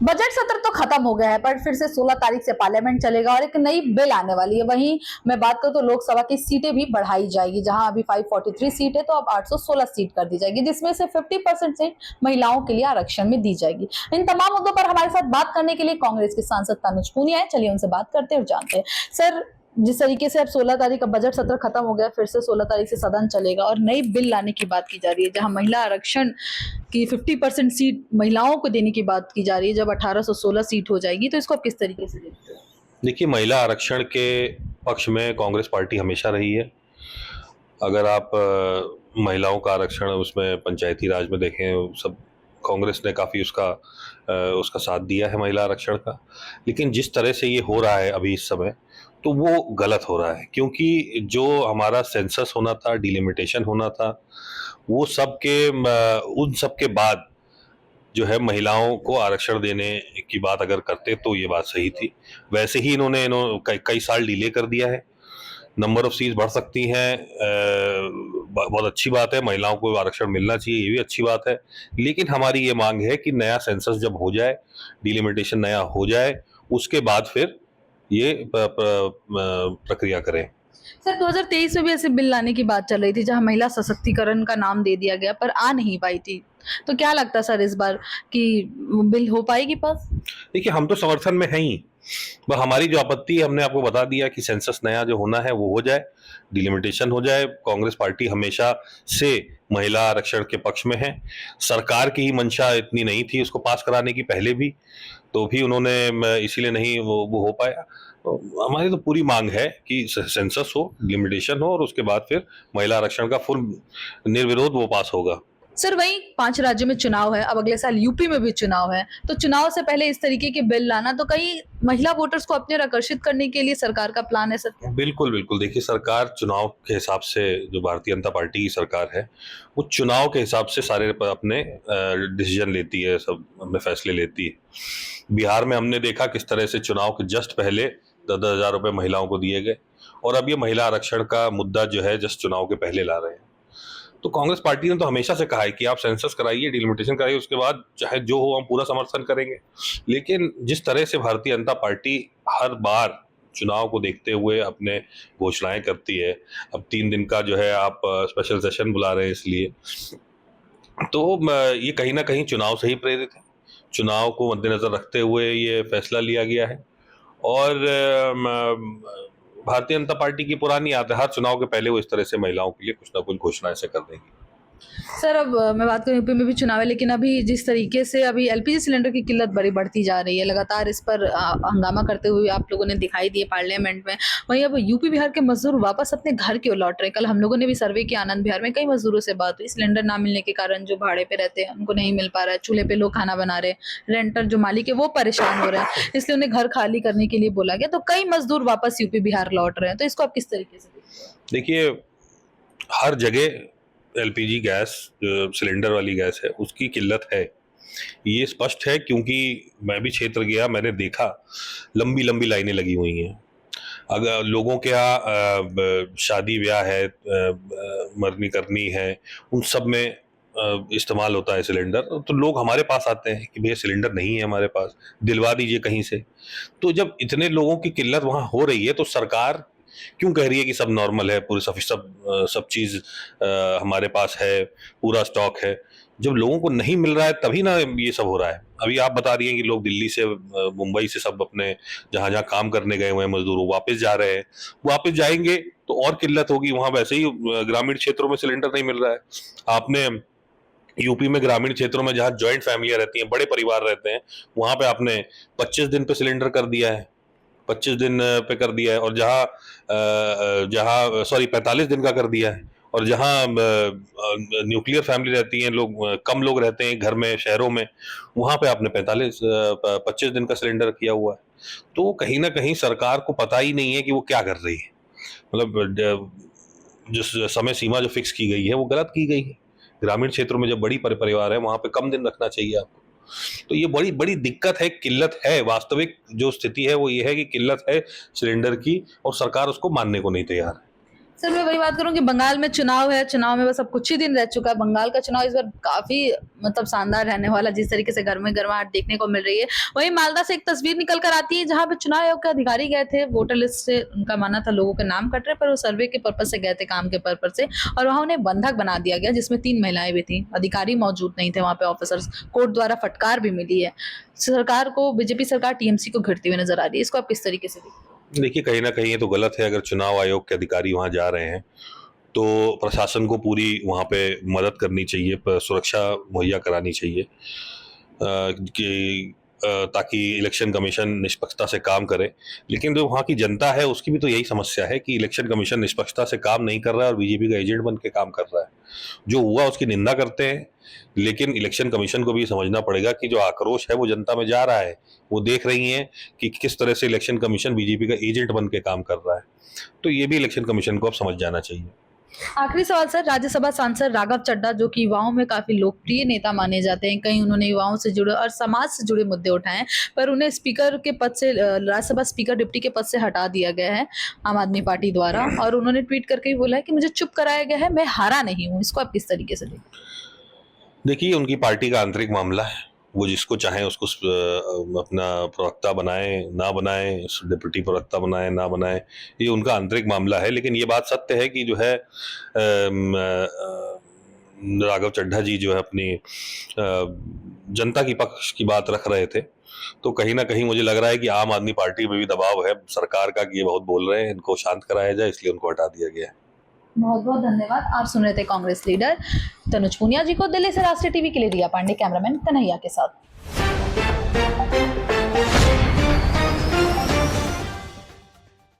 Budget सत्र तो खत्म हो गया है, पर फिर से 16 तारीख से पार्लियामेंट चलेगा और एक नई बिल आने वाली है। वहीं मैं बात करूं तो लोकसभा की सीटें भी बढ़ाई जाएगी, जहां अभी 543 सीट है तो अब 816 सीट कर दी जाएगी, जिसमें से 50% सीट महिलाओं के लिए आरक्षण में दी जाएगी। इन तमाम मुद्दों पर हमारे साथ बात करने के लिए कांग्रेस के सांसद तनुज पूनिया है। चलिए उनसे बात करते हैं और जानते हैं। सर, जिस तरीके से अब 16 तारीख का बजट सत्र खत्म हो गया, फिर से 16 तारीख से सदन चलेगा और नई बिल लाने की बात की जा रही है, जहां महिला आरक्षण की 50% सीट महिलाओं को देने की बात की जा रही है। जब 1816 सीट हो जाएगी तो इसको आप किस तरीके से देखते हैं? देखिए, महिला आरक्षण के पक्ष में कांग्रेस पार्टी हमेशा रही है। अगर आप महिलाओं का आरक्षण उसमें पंचायती राज में देखें, सब कांग्रेस ने काफ़ी उसका साथ दिया है महिला आरक्षण का। लेकिन जिस तरह से ये हो रहा है अभी इस समय, तो वो गलत हो रहा है, क्योंकि जो हमारा सेंसस होना था, डिलिमिटेशन होना था, वो उन सब के बाद जो है महिलाओं को आरक्षण देने की बात अगर करते तो ये बात सही थी। वैसे ही इन्होंने कई साल डिले कर दिया है। नंबर ऑफ सीट बढ़ सकती हैं, बहुत अच्छी बात है, महिलाओं को आरक्षण मिलना चाहिए, ये भी अच्छी बात है। लेकिन हमारी ये मांग है कि नया सेंसस जब हो जाए, डिलिमिटेशन नया हो जाए, उसके बाद फिर ये प्रक्रिया करें। सर, 2023 में भी ऐसे बिल लाने की बात चल रही थी, जहां महिला सशक्तिकरण का नाम दे दिया गया, पर आ नहीं पाई थी। तो क्या लगता है सर इस बार कि बिल हो पाएगी पास? देखिए, हम तो समर्थन में हैं ही। वह हमारी जो आपत्ति है, हमने आपको बता दिया कि सेंसस नया जो होना है वो हो जाए, डिलिमिटेशन हो जाए। कांग्रेस पार्टी हमेशा से महिला आरक्षण के पक्ष में है। सरकार की ही मंशा इतनी नहीं थी उसको पास कराने की पहले भी, तो भी उन्होंने इसीलिए नहीं वो हो पाया। तो हमारी तो पूरी मांग है कि सेंसस हो, डिलिमिटेशन हो, और उसके बाद फिर महिला आरक्षण का फुल निर्विरोध वो पास होगा। सर, वहीं 5 राज्यों में चुनाव है, अब अगले साल यूपी में भी चुनाव है, तो चुनाव से पहले इस तरीके के बिल लाना तो कई महिला वोटर्स को अपने ओर आकर्षित करने के लिए सरकार का प्लान है सर? बिल्कुल बिल्कुल, देखिए, सरकार चुनाव के हिसाब से, जो भारतीय जनता पार्टी की सरकार है, वो चुनाव के हिसाब से सारे अपने डिसीजन लेती है, सब अपने फैसले लेती है। बिहार में हमने देखा किस तरह से चुनाव के जस्ट पहले 10,000 रुपए महिलाओं को दिए गए, और अब ये महिला आरक्षण का मुद्दा जो है जस्ट चुनाव के पहले ला रहे हैं। तो कांग्रेस पार्टी ने तो हमेशा से कहा है कि आप सेंसस कराइए, डिलिमिटेशन कराइए, उसके बाद चाहे जो हो हम पूरा समर्थन करेंगे। लेकिन जिस तरह से भारतीय जनता पार्टी हर बार चुनाव को देखते हुए अपने घोषणाएं करती है, अब 3 दिन का जो है आप स्पेशल सेशन बुला रहे हैं, इसलिए तो ये कहीं ना कहीं चुनाव से ही प्रेरित है। चुनाव को मद्देनजर रखते हुए ये फैसला लिया गया है। और भारतीय जनता पार्टी की पुरानी आदत है, हर चुनाव के पहले वो इस तरह से महिलाओं के लिए कुछ ना कुछ घोषणा ऐसे कर देंगी। सर, अब मैं बात करूं यूपी में भी चुनाव है, लेकिन अभी जिस तरीके से अभी एलपीजी सिलेंडर की किल्लत बड़ी बढ़ती जा रही है, लगातार इस पर हंगामा करते हुए आप लोगों ने दिखाई दिए पार्लियामेंट में। वहीं अब यूपी बिहार के मजदूर वापस अपने घर क्यों लौट रहे? कल हम लोगों ने भी सर्वे किया, आनंद बिहार में कई मजदूरों से बात हुई। सिलेंडर ना मिलने के कारण जो भाड़े पे रहते हैं उनको नहीं मिल पा रहा है, चूल्हे पे लोग खाना बना रहे हैं, रेंटर जो मालिक है वो परेशान हो रहे हैं, इसलिए उन्हें घर खाली करने के लिए बोला गया। तो कई मजदूर वापस यूपी बिहार लौट रहे हैं, तो इसको आप किस तरीके से देखते हैं? देखिए, हर जगह एलपीजी गैस, जो सिलेंडर वाली गैस है, उसकी किल्लत है, ये स्पष्ट है। क्योंकि मैं भी क्षेत्र गया, मैंने देखा लंबी लंबी लाइनें लगी हुई हैं। अगर लोगों के यहाँ शादी ब्याह है, मरनी करनी है, उन सब में इस्तेमाल होता है सिलेंडर, तो लोग हमारे पास आते हैं कि भैया सिलेंडर नहीं है हमारे पास, दिलवा दीजिए कहीं से। तो जब इतने लोगों की किल्लत वहाँ हो रही है, तो सरकार क्यों कह रही है कि सब नॉर्मल है, पूरी सब चीज़ हमारे पास है, पूरा स्टॉक है? जब लोगों को नहीं मिल रहा है तभी ना ये सब हो रहा है। अभी आप बता रही हैं कि लोग दिल्ली से, मुंबई से सब अपने जहाँ जहाँ काम करने गए हुए हैं मजदूर, वो वापस जा रहे हैं। वापस जाएंगे तो और किल्लत होगी, वहाँ वैसे ही ग्रामीण क्षेत्रों में सिलेंडर नहीं मिल रहा है। आपने यूपी में ग्रामीण क्षेत्रों में जहाँ जॉइंट फैमिलियां रहती हैं, बड़े परिवार रहते हैं, वहां पे आपने 25 दिन पे सिलेंडर कर दिया है, 25 दिन पे कर दिया है। और जहाँ सॉरी 45 दिन का कर दिया है। और जहाँ न्यूक्लियर फैमिली रहती हैं, लोग कम लोग रहते हैं घर में, शहरों में, वहाँ पे आपने 25 दिन का सिलेंडर किया हुआ है। तो कहीं ना कहीं सरकार को पता ही नहीं है कि वो क्या कर रही है। मतलब जिस समय सीमा जो फिक्स की गई है वो गलत की गई है। ग्रामीण क्षेत्रों में जब बड़ी परिवार है, वहाँ पे कम दिन रखना चाहिए आपको। तो ये बड़ी बड़ी दिक्कत है, किल्लत है। वास्तविक जो स्थिति है वो ये है कि किल्लत है सिलेंडर की, और सरकार उसको मानने को नहीं तैयार है। सर मैं वही बात करूं कि बंगाल में चुनाव है, चुनाव में बस अब कुछ ही दिन रह चुका है। बंगाल का चुनाव इस बार काफी मतलब शानदार रहने वाला, जिस तरीके से घर में गर्माहट देखने को मिल रही है। वहीं मालदा से एक तस्वीर निकल कर आती है जहां पे चुनाव आयोग के अधिकारी गए थे, वोटर लिस्ट से उनका मानना था लोगों के नाम कट रहे, पर वो सर्वे के पर्पज से गए थे, काम के पर्पज से, और वहां उन्हें बंधक बना दिया गया जिसमें 3 महिलाएं भी थी। अधिकारी मौजूद नहीं थे वहां पे, ऑफिसर्स। कोर्ट द्वारा फटकार भी मिली है। सरकार को, बीजेपी सरकार टीएमसी को घिरती हुई नजर आ रही है। इसको आप किस तरीके से देखते हैं? देखिए, कहीं ना कहीं ये तो गलत है। अगर चुनाव आयोग के अधिकारी वहां जा रहे हैं तो प्रशासन को पूरी वहाँ पे मदद करनी चाहिए, सुरक्षा मुहैया करानी चाहिए कि ताकि इलेक्शन कमीशन निष्पक्षता से काम करे। लेकिन जो वहाँ की जनता है उसकी भी तो यही समस्या है कि इलेक्शन कमीशन निष्पक्षता से काम नहीं कर रहा है और बीजेपी का एजेंट बन के काम कर रहा है। जो हुआ उसकी निंदा करते हैं, लेकिन इलेक्शन कमीशन को भी समझना पड़ेगा कि जो आक्रोश है वो जनता में जा रहा है। वो देख रही हैं कि किस तरह से इलेक्शन कमीशन बीजेपी का एजेंट बन के काम कर रहा है। तो ये भी इलेक्शन कमीशन को अब समझ जाना चाहिए। आखिरी सवाल सर, राज्यसभा सांसद राघव चड्ढा जो कि युवाओं में काफी लोकप्रिय नेता माने जाते हैं, कहीं उन्होंने युवाओं से जुड़े और समाज से जुड़े मुद्दे उठाए, पर उन्हें स्पीकर के पद से, राज्यसभा स्पीकर डिप्टी के पद से हटा दिया गया है आम आदमी पार्टी द्वारा, और उन्होंने ट्वीट करके भी बोला है कि मुझे चुप कराया गया है, मैं हारा नहीं हूँ। इसको आप किस तरीके से देखते हैं? देखिए, उनकी पार्टी का आंतरिक मामला है। वो जिसको चाहे उसको अपना प्रवक्ता बनाए, ना बनाए, डिप्टी प्रवक्ता बनाए, ना बनाए, ये उनका आंतरिक मामला है। लेकिन ये बात सत्य है कि जो है राघव चड्ढा जी जो है अपनी जनता की पक्ष की बात रख रहे थे। तो कहीं ना कहीं मुझे लग रहा है कि आम आदमी पार्टी में भी दबाव है सरकार का कि ये बहुत बोल रहे हैं, इनको शांत कराया जाए, इसलिए उनको हटा दिया गया है। बहुत बहुत धन्यवाद। आप सुन रहे थे कांग्रेस लीडर तनुज पुनिया जी को। दिल्ली से राष्ट्रीय टीवी के लिए रिया पांडे, कैमरामैन कन्हैया के साथ।